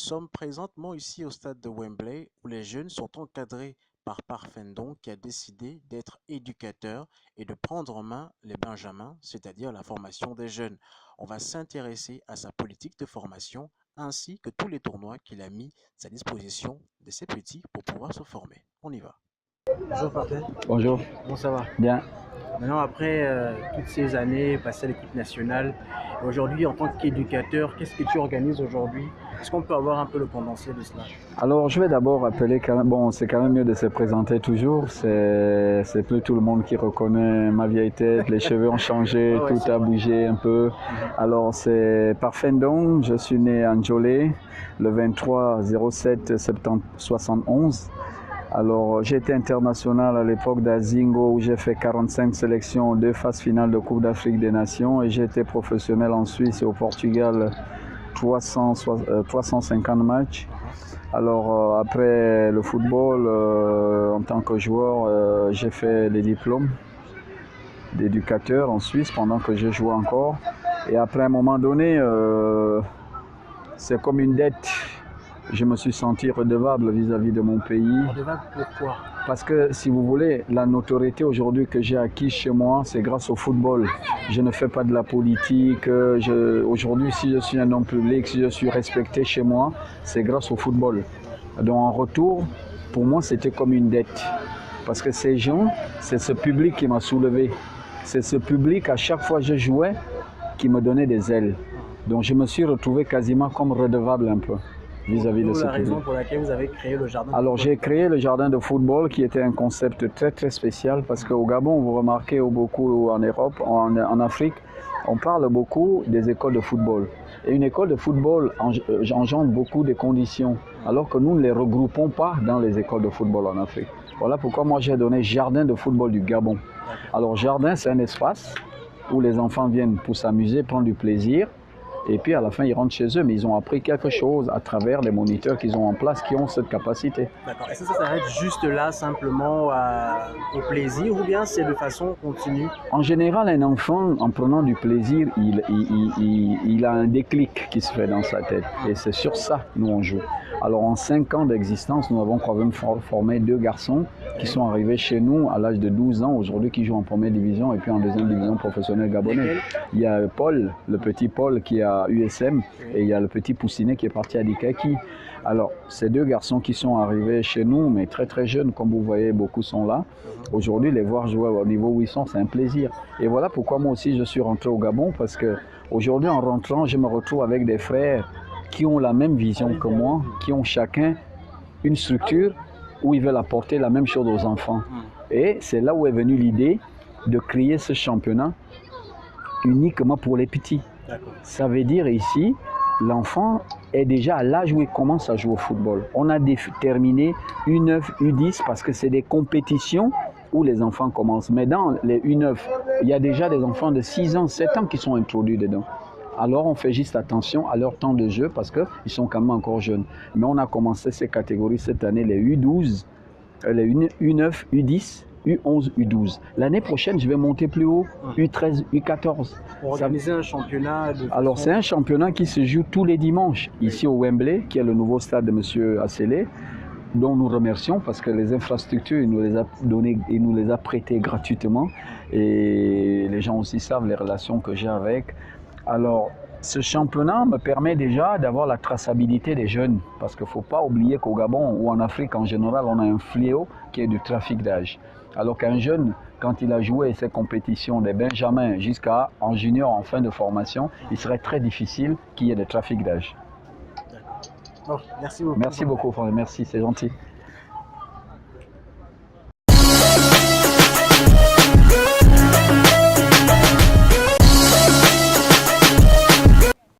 sommes présentement ici au stade de Wembley où les jeunes sont encadrés par Parfendon qui a décidé d'être éducateur et de prendre en main les benjamins, c'est-à-dire la formation des jeunes. On va s'intéresser à sa politique de formation ainsi que tous les tournois qu'il a mis à sa disposition de ces petits pour pouvoir se former. On y va. Bonjour Parfait. Bonjour. Bon, ça va? Bien. Maintenant, après toutes ces années passées à l'équipe nationale, aujourd'hui en tant qu'éducateur, qu'est-ce que tu organises aujourd'hui? Est-ce qu'on peut avoir un peu le condensé de cela? Alors, je vais d'abord rappeler quand même, bon, c'est quand même mieux de se présenter toujours. C'est plus tout le monde qui reconnaît ma vieille tête, les cheveux ont changé, Ouais, tout c'est a vrai. bougé un peu. Alors, c'est Parfendon, je suis né à Njolé le 23 07 septembre 71. Alors, j'ai été international à l'époque d'Azingo où j'ai fait 45 sélections, 2 phases finales de Coupe d'Afrique des Nations et j'ai été professionnel en Suisse et au Portugal 350 matchs. Alors, après le football, en tant que joueur, j'ai fait les diplômes d'éducateur en Suisse pendant que je jouais encore. Et après, à un moment donné, c'est comme une dette. Je me suis senti redevable vis-à-vis de mon pays. Redevable pourquoi? Parce que, si vous voulez, la notoriété aujourd'hui que j'ai acquise chez moi, c'est grâce au football. Je ne fais pas de la politique. Aujourd'hui, si je suis un homme public, si je suis respecté chez moi, c'est grâce au football. Donc, en retour, pour moi, c'était comme une dette. Parce que ces gens, c'est ce public qui m'a soulevé. C'est ce public, à chaque fois que je jouais, qui me donnait des ailes. Donc, je me suis retrouvé quasiment comme redevable un peu vis-à-vis de ce La raison public. pour laquelle vous avez créé le jardin. Alors j'ai créé le jardin de football qui était un concept très très spécial parce qu'au Gabon, vous remarquez beaucoup en Europe, en Afrique, on parle beaucoup des écoles de football. Et une école de football engendre beaucoup de conditions alors que nous ne les regroupons pas dans les écoles de football en Afrique. Voilà pourquoi moi j'ai donné jardin de football du Gabon. Alors jardin, c'est un espace où les enfants viennent pour s'amuser, prendre du plaisir. Et puis à la fin, ils rentrent chez eux, mais ils ont appris quelque chose à travers les moniteurs qu'ils ont en place, qui ont cette capacité. D'accord. Et ça s'arrête juste là, simplement au plaisir, ou bien c'est de façon continue? En général, un enfant, en prenant du plaisir, il a un déclic qui se fait dans sa tête. Et c'est sur ça que nous on joue. Alors en 5 ans d'existence, nous avons quand même formé 2 garçons qui sont arrivés chez nous à l'âge de 12 ans, aujourd'hui qui jouent en première division et puis en deuxième division professionnelle gabonaise. Il y a Paul, le petit Paul qui est à USM, et il y a le petit Poussinet qui est parti à Dikaki. Alors, ces 2 garçons qui sont arrivés chez nous, mais très très jeunes, comme vous voyez, beaucoup sont là. Aujourd'hui, les voir jouer au niveau où ils sont, c'est un plaisir. Et voilà pourquoi moi aussi je suis rentré au Gabon, parce que aujourd'hui, en rentrant, je me retrouve avec des frères qui ont la même vision que moi, qui ont chacun une structure où ils veulent apporter la même chose aux enfants. Et c'est là où est venue l'idée de créer ce championnat uniquement pour les petits. Ça veut dire ici, l'enfant est déjà à l'âge où il commence à jouer au football. On a terminé U9, U10 parce que c'est des compétitions où les enfants commencent. Mais dans les U9, il y a déjà des enfants de 6 ans, 7 ans qui sont introduits dedans. Alors on fait juste attention à leur temps de jeu parce qu'ils sont quand même encore jeunes. Mais on a commencé ces catégories cette année, les U12, les U9, U10, U11, U12. L'année prochaine, je vais monter plus haut, U13, U14. Pour organiser un championnat de... Alors c'est un championnat qui se joue tous les dimanches, ici au Wembley, qui est le nouveau stade de M. Assélé, dont nous remercions parce que les infrastructures, il nous les a données, il nous les a prêtées gratuitement. Et les gens aussi savent les relations que j'ai avec. Alors, ce championnat me permet déjà d'avoir la traçabilité des jeunes. Parce qu'il ne faut pas oublier qu'au Gabon ou en Afrique en général, on a un fléau qui est du trafic d'âge. Alors qu'un jeune, quand il a joué ces compétitions des benjamins jusqu'à en junior, en fin de formation, il serait très difficile qu'il y ait de trafic d'âge. Bon, merci beaucoup. Merci beaucoup, frère. Merci, c'est gentil.